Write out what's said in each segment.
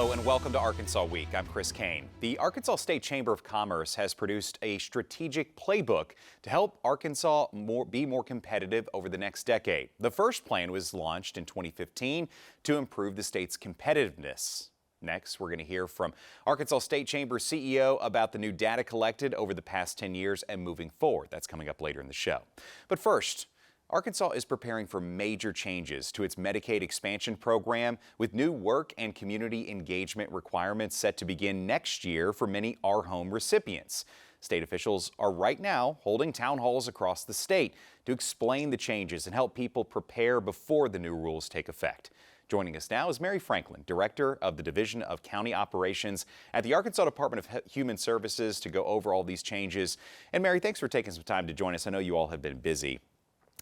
Hello and welcome to Arkansas Week. I'm Chris Kane. The Arkansas State Chamber of Commerce has produced a strategic playbook to help Arkansas be more competitive over the next decade. The first plan was launched in 2015 to improve the state's competitiveness. Next, we're going to hear from Arkansas State Chamber CEO about the new data collected over the past 10 years and moving forward. That's coming up later in the show. But first, Arkansas is preparing for major changes to its Medicaid expansion program with new work and community engagement requirements set to begin next year for many ARHOME recipients. State officials are right now holding town halls across the state to explain the changes and help people prepare before the new rules take effect. Joining us now is Mary Franklin, Director of the Division of County Operations at the Arkansas Department of Human Services, to go over all these changes. And Mary, thanks for taking some time to join us. I know you all have been busy.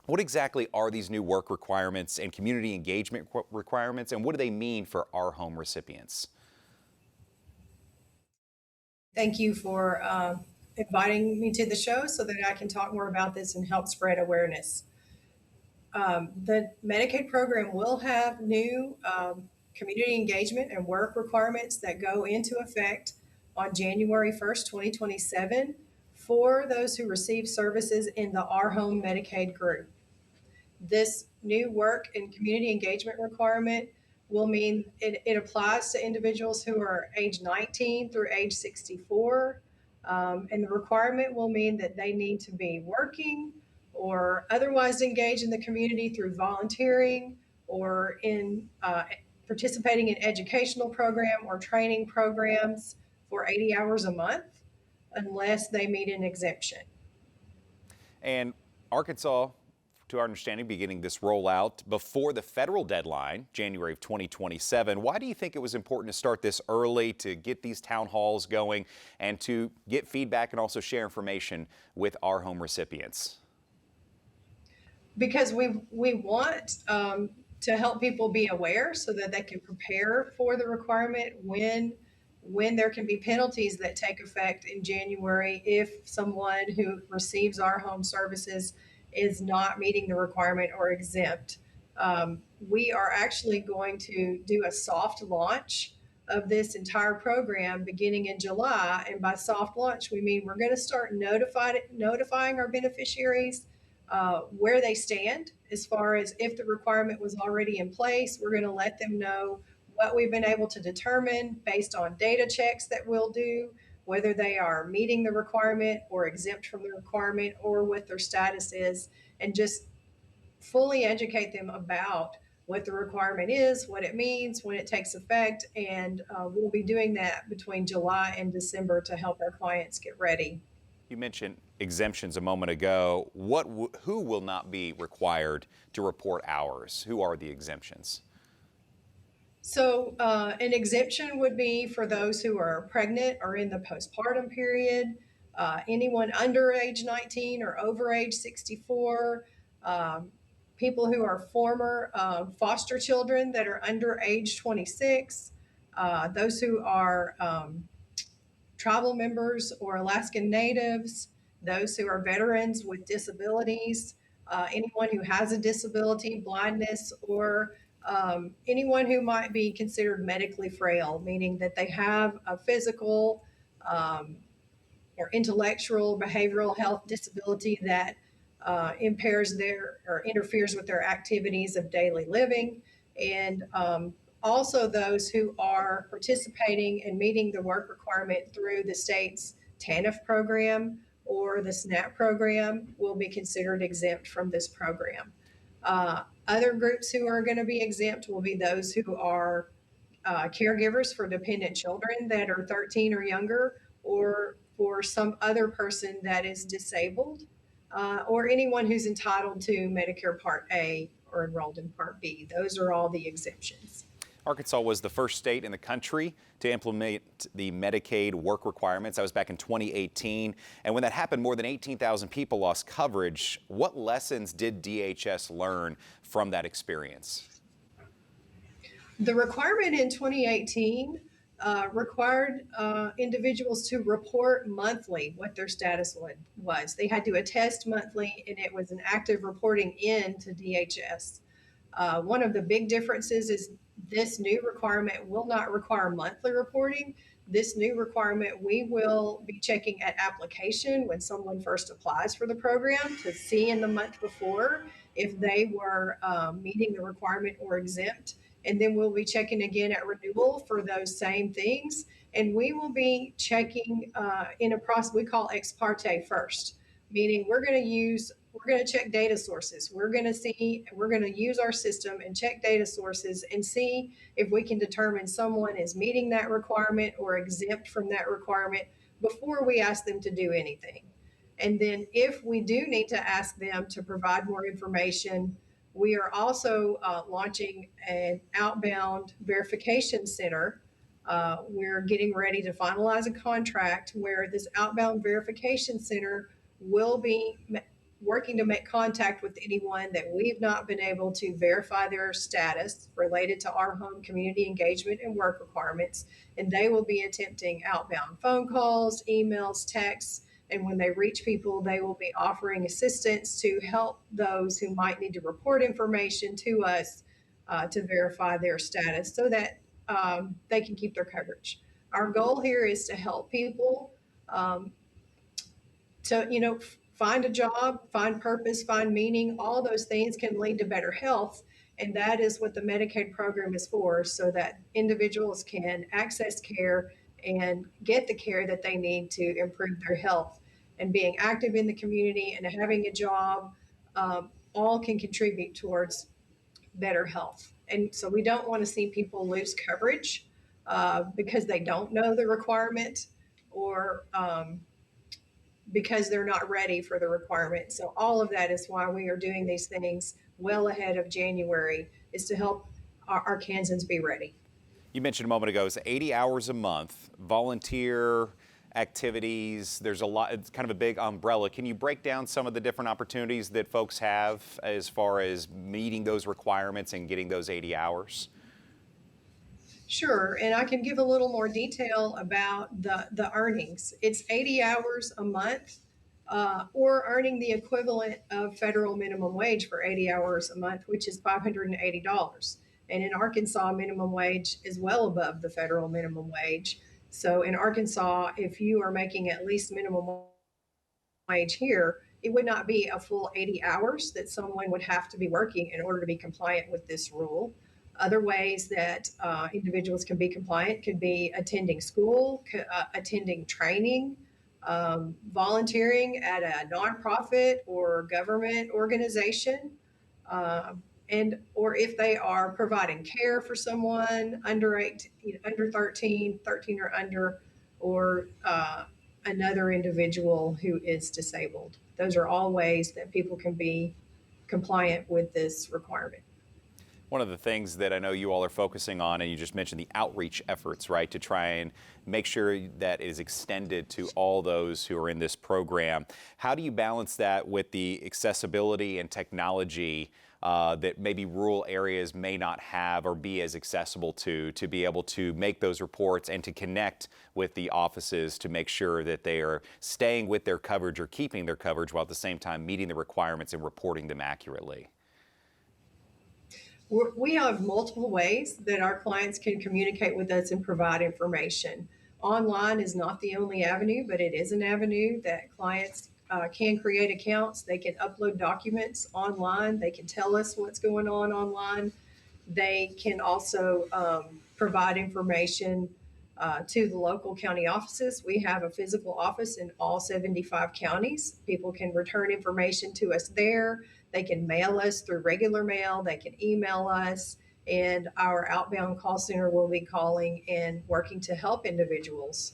What exactly are these new work requirements and community engagement requirements, and what do they mean for ARHOME recipients? Thank you for inviting me to the show so that I can talk more about this and help spread awareness. The Medicaid program will have new community engagement and work requirements that go into effect on January 1st, 2027 for those who receive services in the ARHOME Medicaid group. This new work and community engagement requirement will mean it applies to individuals who are age 19 through age 64. And the requirement will mean that they need to be working or otherwise engaged in the community through volunteering or in participating in educational program or training programs for 80 hours a month, unless they meet an exemption. And Arkansas, to our understanding, beginning this rollout before the federal deadline, January of 2027. Why do you think it was important to start this early, to get these town halls going and to get feedback and also share information with ARHOME recipients? Because we want to help people be aware so that they can prepare for the requirement when there can be penalties that take effect in January if someone who receives ARHOME services is not meeting the requirement or exempt. We are actually going to do a soft launch of this entire program beginning in July. And by soft launch, we mean we're going to start notifying our beneficiaries where they stand as far as if the requirement was already in place. We're going to let them know what we've been able to determine based on data checks that we'll do, whether they are meeting the requirement or exempt from the requirement or what their status is, and just fully educate them about what the requirement is, what it means, when it takes effect. And we'll be doing that between July and December to help our clients get ready. You mentioned exemptions a moment ago. Who will not be required to report hours? Who are the exemptions? So an exemption would be for those who are pregnant or in the postpartum period, anyone under age 19 or over age 64, people who are former foster children that are under age 26, those who are tribal members or Alaskan natives, those who are veterans with disabilities, anyone who has a disability, blindness, or anyone who might be considered medically frail, meaning that they have a physical or intellectual, behavioral health disability that impairs or interferes with their activities of daily living, and also those who are participating and meeting the work requirement through the state's TANF program or the SNAP program will be considered exempt from this program. Other groups who are going to be exempt will be those who are caregivers for dependent children that are 13 or younger, or for some other person that is disabled, or anyone who's entitled to Medicare Part A or enrolled in Part B. Those are all the exemptions. Arkansas was the first state in the country to implement the Medicaid work requirements. That was back in 2018. And when that happened, more than 18,000 people lost coverage. What lessons did DHS learn from that experience? The requirement in 2018 required individuals to report monthly what their status was. They had to attest monthly, and it was an active reporting in to DHS. One of the big differences is this new requirement will not require monthly reporting. This new requirement, we will be checking at application when someone first applies for the program to see in the month before if they were meeting the requirement or exempt. And then we'll be checking again at renewal for those same things. And we will be checking in a process we call ex parte first, meaning we're going to check data sources. We're going to use our system and check data sources and see if we can determine someone is meeting that requirement or exempt from that requirement before we ask them to do anything. And then if we do need to ask them to provide more information, we are also launching an outbound verification center. We're getting ready to finalize a contract where this outbound verification center will be working to make contact with anyone that we've not been able to verify their status related to our home community engagement and work requirements. And they will be attempting outbound phone calls, emails, texts. And when they reach people, they will be offering assistance to help those who might need to report information to us to verify their status so that they can keep their coverage. Our goal here is to help people to find a job, find purpose, find meaning. All those things can lead to better health, and that is what the Medicaid program is for, so that individuals can access care and get the care that they need to improve their health. And being active in the community and having a job all can contribute towards better health. And so we don't want to see people lose coverage because they don't know the requirement or because they're not ready for the requirement. So all of that is why we are doing these things well ahead of January, is to help our Kansans be ready. You mentioned a moment ago, it's 80 hours a month, volunteer activities. There's a lot, it's kind of a big umbrella. Can you break down some of the different opportunities that folks have as far as meeting those requirements and getting those 80 hours? Sure, and I can give a little more detail about the earnings. It's 80 hours a month or earning the equivalent of federal minimum wage for 80 hours a month, which is $580. And in Arkansas, minimum wage is well above the federal minimum wage. So in Arkansas, if you are making at least minimum wage here, it would not be a full 80 hours that someone would have to be working in order to be compliant with this rule. Other ways that individuals can be compliant could be attending school, attending training, volunteering at a nonprofit or government organization, or if they are providing care for someone under 13 or under, or another individual who is disabled. Those are all ways that people can be compliant with this requirement. One of the things that I know you all are focusing on, and you just mentioned the outreach efforts, right, to try and make sure that it is extended to all those who are in this program. How do you balance that with the accessibility and technology that maybe rural areas may not have or be as accessible to be able to make those reports and to connect with the offices to make sure that they are staying with their coverage or keeping their coverage while at the same time meeting the requirements and reporting them accurately? We have multiple ways that our clients can communicate with us and provide information. Online is not the only avenue, but it is an avenue that clients can create accounts. They can upload documents online. They can tell us what's going on online. They can also provide information to the local county offices. We have a physical office in all 75 counties. People can return information to us there. They can mail us through regular mail. They can email us. And our outbound call center will be calling and working to help individuals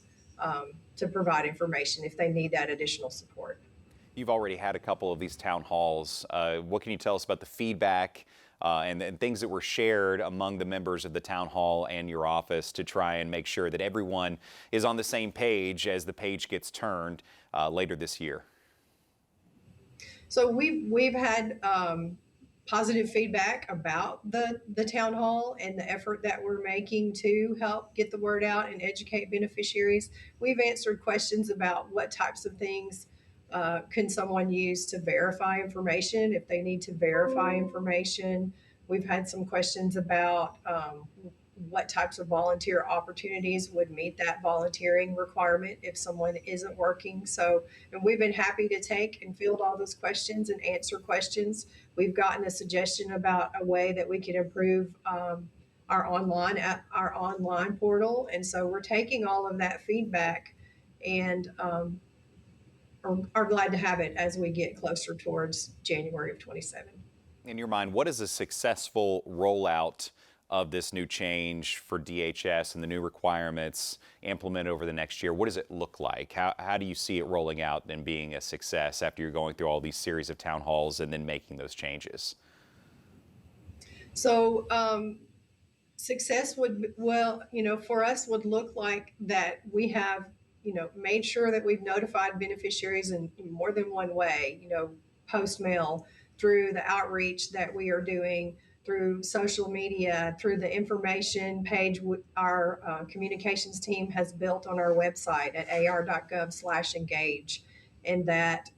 to provide information if they need that additional support. You've already had a couple of these town halls. What can you tell us about the feedback and things that were shared among the members of the town hall and your office to try and make sure that everyone is on the same page as the page gets turned later this year? So we've had positive feedback about the town hall and the effort that we're making to help get the word out and educate beneficiaries. We've answered questions about what types of things can someone use to verify information, if they need to verify information, We've had some questions about what types of volunteer opportunities would meet that volunteering requirement if someone isn't working. So, and we've been happy to take and field all those questions and answer questions. We've gotten a suggestion about a way that we can improve our online portal, and so we're taking all of that feedback and are glad to have it as we get closer towards January of 27. In your mind, what is a successful rollout of this new change for DHS and the new requirements implemented over the next year? What does it look like? How do you see it rolling out and being a success after you're going through all these series of town halls and then making those changes? So success would, well, for us would look like that we have, made sure that we've notified beneficiaries in more than one way, post mail, through the outreach that we are doing, through social media, through the information page our communications team has built on our website at ar.gov/engage, and that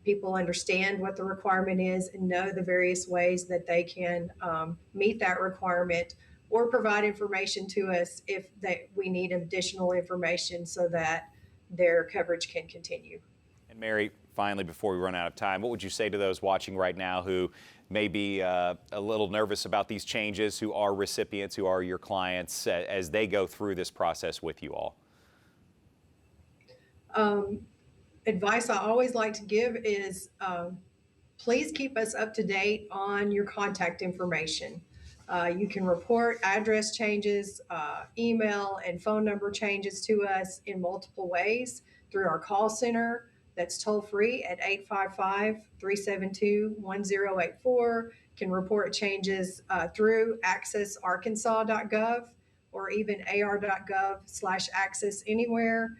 people understand what the requirement is and know the various ways that they can meet that requirement, or provide information to us if we need additional information so that their coverage can continue. And Mary, finally, before we run out of time, what would you say to those watching right now who may be a little nervous about these changes, who are recipients, who are your clients, as they go through this process with you all? Advice I always like to give is please keep us up to date on your contact information. You can report address changes, email and phone number changes to us in multiple ways through our call center that's toll free at 855-372-1084. Can report changes through accessarkansas.gov or even ar.gov/access anywhere.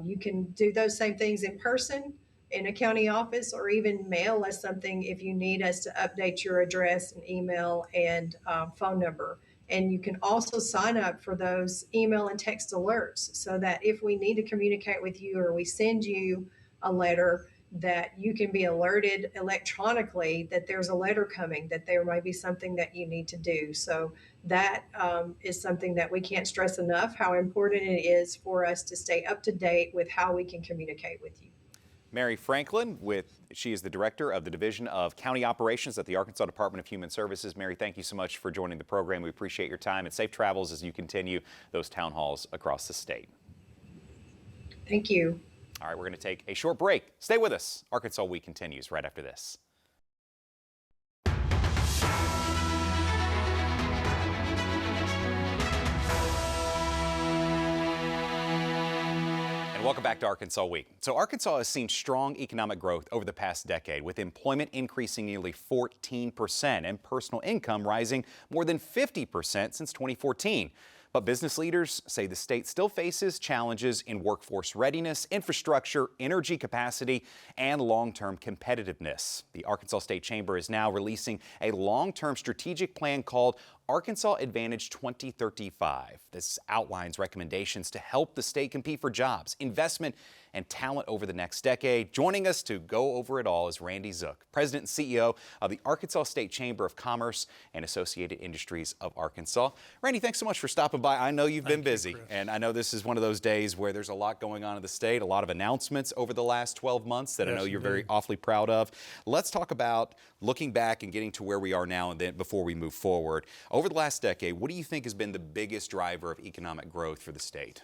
You can do those same things in person in a county office, or even mail us something if you need us to update your address and email and phone number. And you can also sign up for those email and text alerts so that if we need to communicate with you or we send you a letter, that you can be alerted electronically that there's a letter coming, that there might be something that you need to do. So that is something that we can't stress enough, how important it is for us to stay up to date with how we can communicate with you. Mary Franklin, she is the Director of the Division of County Operations at the Arkansas Department of Human Services. Mary, thank you so much for joining the program. We appreciate your time, and safe travels as you continue those town halls across the state. Thank you. All right, we're going to take a short break. Stay with us. Arkansas Week continues right after this. Welcome back to Arkansas Week. So Arkansas has seen strong economic growth over the past decade, with employment increasing nearly 14% and personal income rising more than 50% since 2014. But business leaders say the state still faces challenges in workforce readiness, infrastructure, energy capacity, and long-term competitiveness. The Arkansas State Chamber is now releasing a long-term strategic plan called Arkansas Advantage 2035. This outlines recommendations to help the state compete for jobs, investment, and talent over the next decade. Joining us to go over it all is Randy Zook, President and CEO of the Arkansas State Chamber of Commerce and Associated Industries of Arkansas. Randy, thanks so much for stopping by. I know you've been busy, and I know this is one of those days where there's a lot going on in the state, a lot of announcements over the last 12 months that I know you're very awfully proud of. Let's talk about looking back and getting to where we are now and then before we move forward. Over the last decade, what do you think has been the biggest driver of economic growth for the state?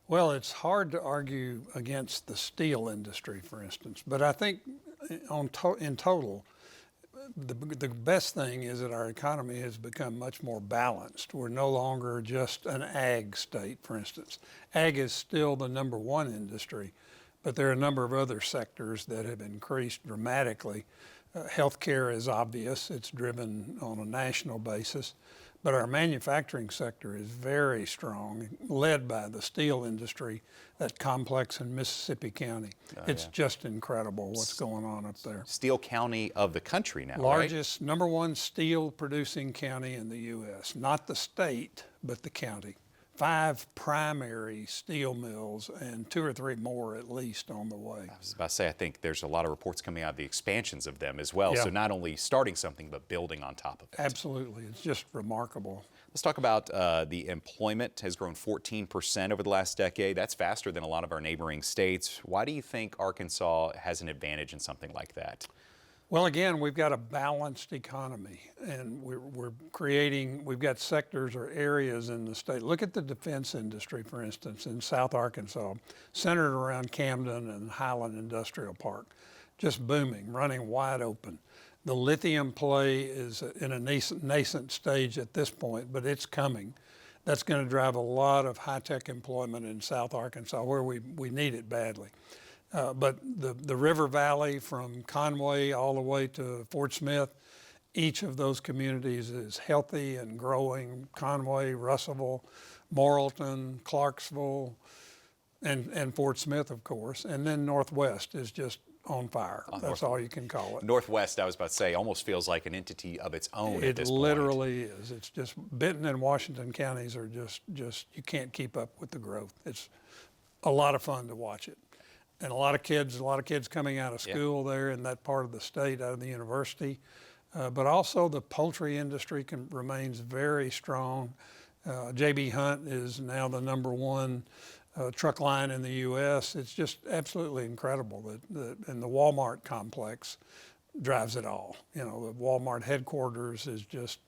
Well, it's hard to argue against the steel industry, for instance, but I think in total, the best thing is that our economy has become much more balanced. We're no longer just an ag state, for instance. Ag is still the #1 industry, but there are a number of other sectors that have increased dramatically. Healthcare is obvious. It's driven on a national basis. But our manufacturing sector is very strong, led by the steel industry, that complex in Mississippi County. It's just incredible what's going on up there. Steel county of the country now, Largest, #1 steel producing county in the U.S. Not the state, but the county. 5 primary steel mills and 2 or 3 more at least on the way. I was about to say, I think there's a lot of reports coming out of the expansions of them as well. Yeah. So not only starting something, but building on top of it. Absolutely, it's just remarkable. Let's talk about the employment has grown 14% over the last decade. That's faster than a lot of our neighboring states. Why do you think Arkansas has an advantage in something like that? Well, again, we've got a balanced economy, and we've got sectors or areas in the state. Look at the defense industry, for instance, in South Arkansas, centered around Camden and Highland Industrial Park, just booming, running wide open. The lithium play is in a nascent stage at this point, but it's coming. That's going to drive a lot of high-tech employment in South Arkansas, where we need it badly. But the River Valley from Conway all the way to Fort Smith, each of those communities is healthy and growing. Conway, Russellville, Morrilton, Clarksville, and Fort Smith, of course. And then Northwest is just on fire. That's all you can call it. Northwest, I was about to say, almost feels like an entity of its own at this point. It literally is. It's just Benton and Washington counties are just you can't keep up with the growth. It's a lot of fun to watch it. And a lot of kids coming out of school there in that part of the state, out of the university. But also the poultry industry remains very strong. J.B. Hunt is now the #1 truck line in the U.S. It's just absolutely incredible and the Walmart complex drives it all. You know, the Walmart headquarters is just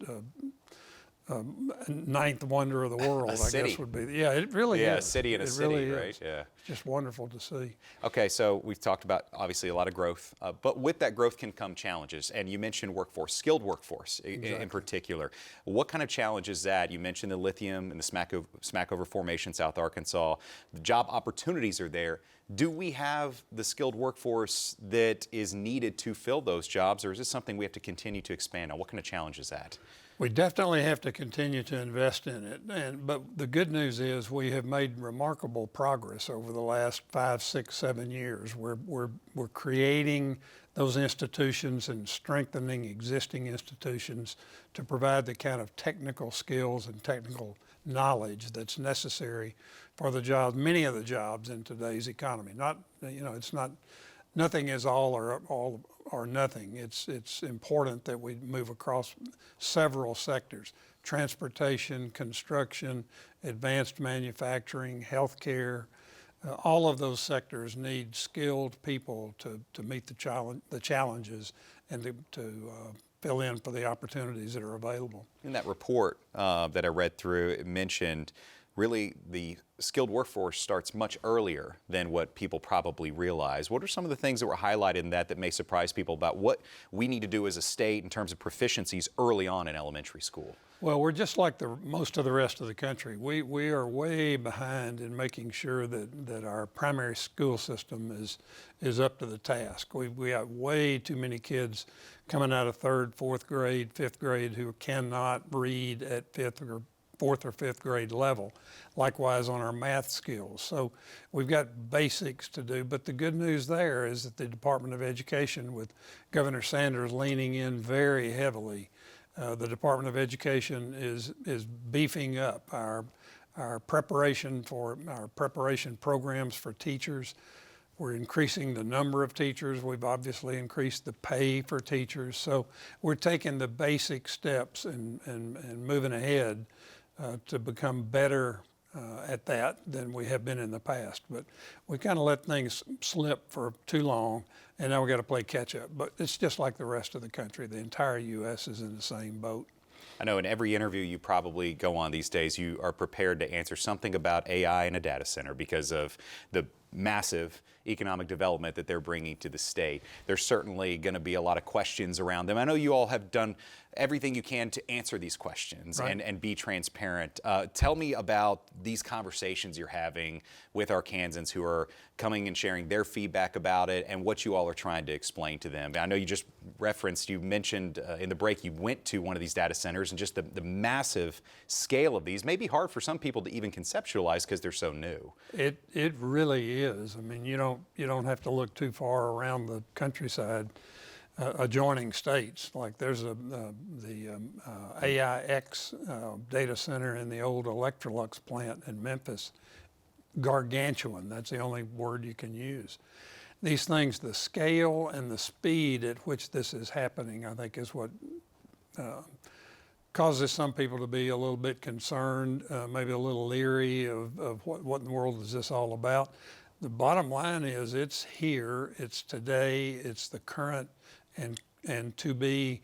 ninth wonder of the world, I guess would be. Yeah, it really is. Yeah, a city in a city, really right? Is. Yeah. It's just wonderful to see. Okay, so we've talked about obviously a lot of growth, but with that growth can come challenges. And you mentioned workforce, skilled workforce in particular. What kind of challenge is that? You mentioned the lithium and the Smackover Formation, South Arkansas. The job opportunities are there. Do we have the skilled workforce that is needed to fill those jobs, or is this something we have to continue to expand on? What kind of challenge is that? We definitely have to continue to invest in it, but the good news is we have made remarkable progress over the last 5, 6, 7 years. We're creating those institutions and strengthening existing institutions to provide the kind of technical skills and technical knowledge that's necessary for the jobs, many of the jobs in today's economy. It's not. Nothing is all or nothing. It's important that we move across several sectors: transportation, construction, advanced manufacturing, healthcare. All of those sectors need skilled people to meet the challenges and to fill in for the opportunities that are available. In that report that I read through, it mentioned really the skilled workforce starts much earlier than what people probably realize. What are some of the things that were highlighted in that may surprise people about what we need to do as a state in terms of proficiencies early on in elementary school? Well, we're just like most of the rest of the country. We are way behind in making sure that our primary school system is up to the task. We have way too many kids coming out of 3rd, 4th grade, 5th grade who cannot read at 4th or 5th grade level. Likewise on our math skills. So we've got basics to do, but the good news there is that the Department of Education, with Governor Sanders leaning in very heavily, the Department of Education is beefing up our preparation programs for teachers. We're increasing the number of teachers. We've obviously increased the pay for teachers. So we're taking the basic steps and moving ahead to become better at that than we have been in the past. But we kind of let things slip for too long, and now we got to play catch up. But it's just like the rest of the country. The entire U.S. is in the same boat. I know in every interview you probably go on these days, you are prepared to answer something about AI in a data center because of the massive economic development that they're bringing to the state. There's certainly going to be a lot of questions around them. I know you all have done everything you can to answer these questions, right, and be transparent. Tell me about these conversations you're having with Arkansans who are coming and sharing their feedback about it and what you all are trying to explain to them. I know you mentioned in the break you went to one of these data centers, and just the massive scale of these may be hard for some people to even conceptualize because they're so new. It really is. I mean, you don't have to look too far around the countryside. adjoining states. Like there's the AIX data center in the old Electrolux plant in Memphis, gargantuan. That's the only word you can use. These things, the scale and the speed at which this is happening, I think is what causes some people to be a little bit concerned, maybe a little leery of what in the world is this all about. The bottom line is it's here, it's today, it's the current and to be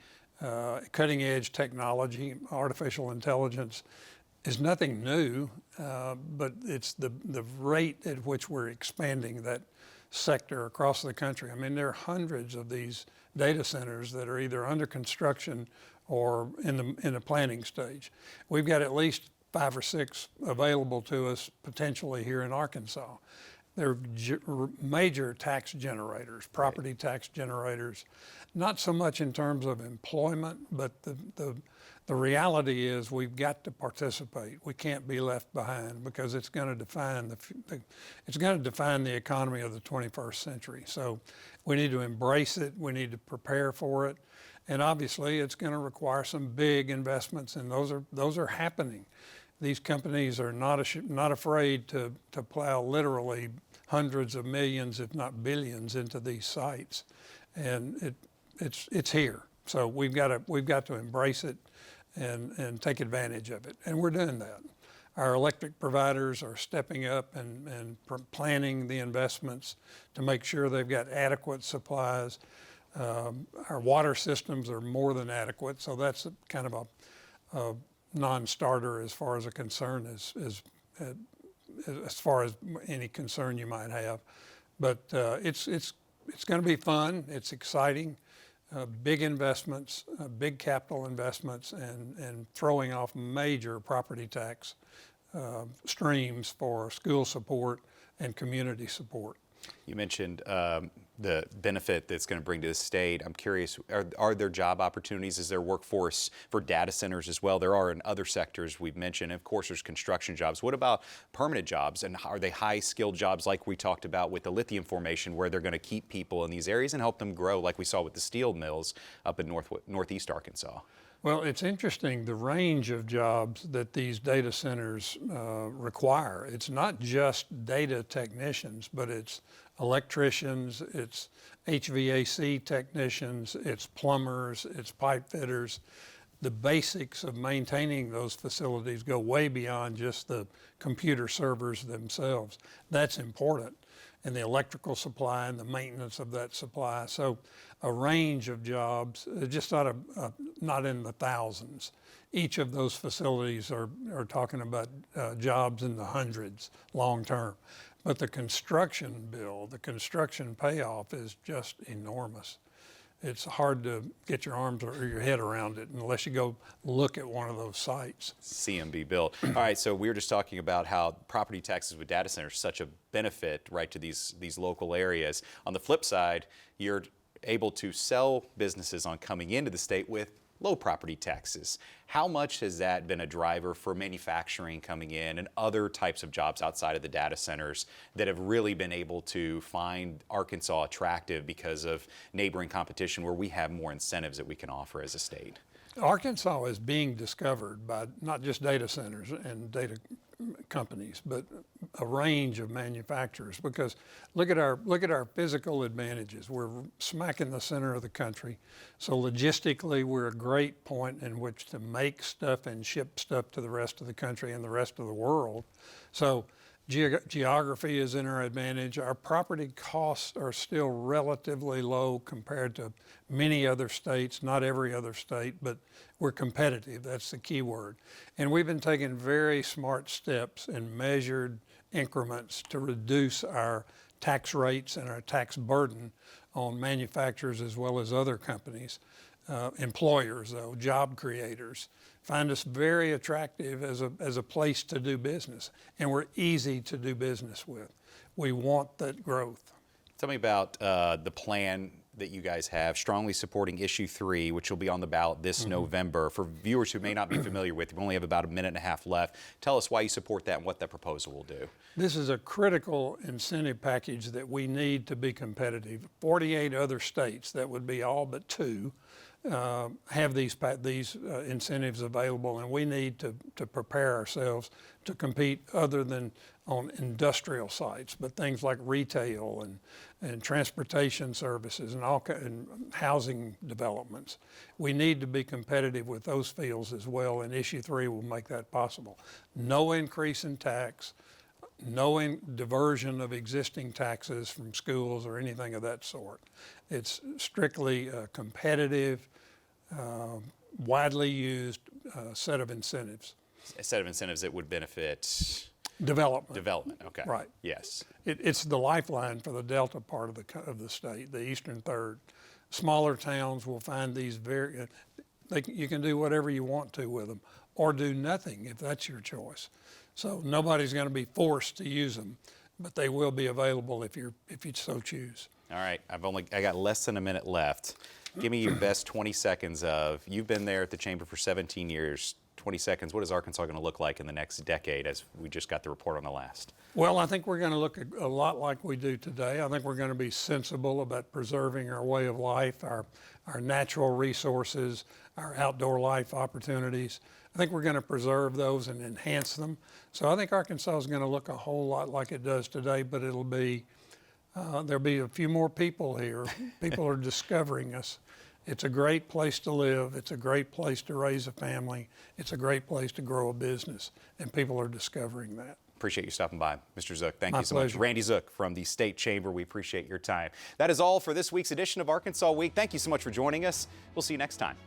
cutting edge technology. Artificial intelligence is nothing new, but it's the rate at which we're expanding that sector across the country. I mean, there are hundreds of these data centers that are either under construction or in the planning stage. We've got at least 5 or 6 available to us potentially here in Arkansas. They're major tax generators, property tax generators, not so much in terms of employment, but the reality is we've got to participate. We can't be left behind because it's going to define the economy of the 21st century. So we need to embrace it. We need to prepare for it. And obviously it's going to require some big investments, and those are happening. These companies are not afraid to plow literally hundreds of millions, if not billions, into these sites, and it's here. So we've got to embrace it and take advantage of it, and we're doing that. Our electric providers are stepping up and planning the investments to make sure they've got adequate supplies. Our water systems are more than adequate, so that's kind of a non-starter as far as a concern as far as any concern you might have. But it's going to be fun. It's exciting. Big investments, big capital investments, and throwing off major property tax streams for school support and community support. You mentioned the benefit that's going to bring to the state. I'm curious, are there job opportunities? Is there workforce for data centers as well? There are in other sectors we've mentioned. Of course, there's construction jobs. What about permanent jobs? And are they high-skilled jobs like we talked about with the lithium formation, where they're going to keep people in these areas and help them grow like we saw with the steel mills up in northeast Arkansas? Well, it's interesting, the range of jobs that these data centers require. It's not just data technicians, but it's electricians, it's HVAC technicians, it's plumbers, it's pipe fitters. The basics of maintaining those facilities go way beyond just the computer servers themselves. That's important. And the electrical supply and the maintenance of that supply. So a range of jobs, just not in the thousands. Each of those facilities are talking about jobs in the hundreds long term. But the construction bill, the construction payoff is just enormous. It's hard to get your arms or your head around it unless you go look at one of those sites. CMB built. All right, so we were just talking about how property taxes with data centers are such a benefit, right, to these local areas. On the flip side, you're able to sell businesses on coming into the state with low property taxes. How much has that been a driver for manufacturing coming in and other types of jobs outside of the data centers that have really been able to find Arkansas attractive because of neighboring competition where we have more incentives that we can offer as a state? Arkansas is being discovered by not just data centers and data companies, but a range of manufacturers, because look at our physical advantages. We're smack in the center of the country. So logistically, we're a great point in which to make stuff and ship stuff to the rest of the country and the rest of the world. So geography is in our advantage. Our property costs are still relatively low compared to many other states, not every other state, but we're competitive. That's the key word. And we've been taking very smart steps in measured increments to reduce our tax rates and our tax burden on manufacturers as well as other companies. Employers, though, job creators, find us very attractive as a place to do business, and we're easy to do business with. We want that growth. Tell me about the plan that you guys have, strongly supporting issue 3, which will be on the ballot this November. For viewers who may not be familiar with, we only have about a minute and a half left. Tell us why you support that and what that proposal will do. This is a critical incentive package that we need to be competitive. 48 other states, that would be all but 2, have these incentives available, and we need to prepare ourselves to compete other than on industrial sites, but things like retail and transportation services and housing developments. We need to be competitive with those fields as well, and issue 3 will make that possible. No increase in tax, no diversion of existing taxes from schools or anything of that sort. It's strictly a competitive, widely used set of incentives. A set of incentives that would benefit Development. development. Okay. Right. Yes. It's the lifeline for the Delta part of the state, the eastern third. Smaller towns will find these you can do whatever you want to with them, or do nothing if that's your choice. So nobody's going to be forced to use them, but they will be available if you so choose. All right. I got less than a minute left. Give me your best 20 seconds of, you've been there at the Chamber for 17 years. 20 seconds, what is Arkansas going to look like in the next decade, as we just got the report on the last? Well, I think we're going to look a lot like we do today. I think we're going to be sensible about preserving our way of life, our natural resources, our outdoor life opportunities. I think we're going to preserve those and enhance them. So I think Arkansas is going to look a whole lot like it does today, but it'll be, there'll be a few more people here. People are discovering us. It's a great place to live. It's a great place to raise a family. It's a great place to grow a business, and people are discovering that. Appreciate you stopping by, Mr. Zook. Thank My you so pleasure. much. Randy Zook from the State Chamber. We appreciate your time. That is all for this week's edition of Arkansas Week. Thank you so much for joining us. We'll see you next time.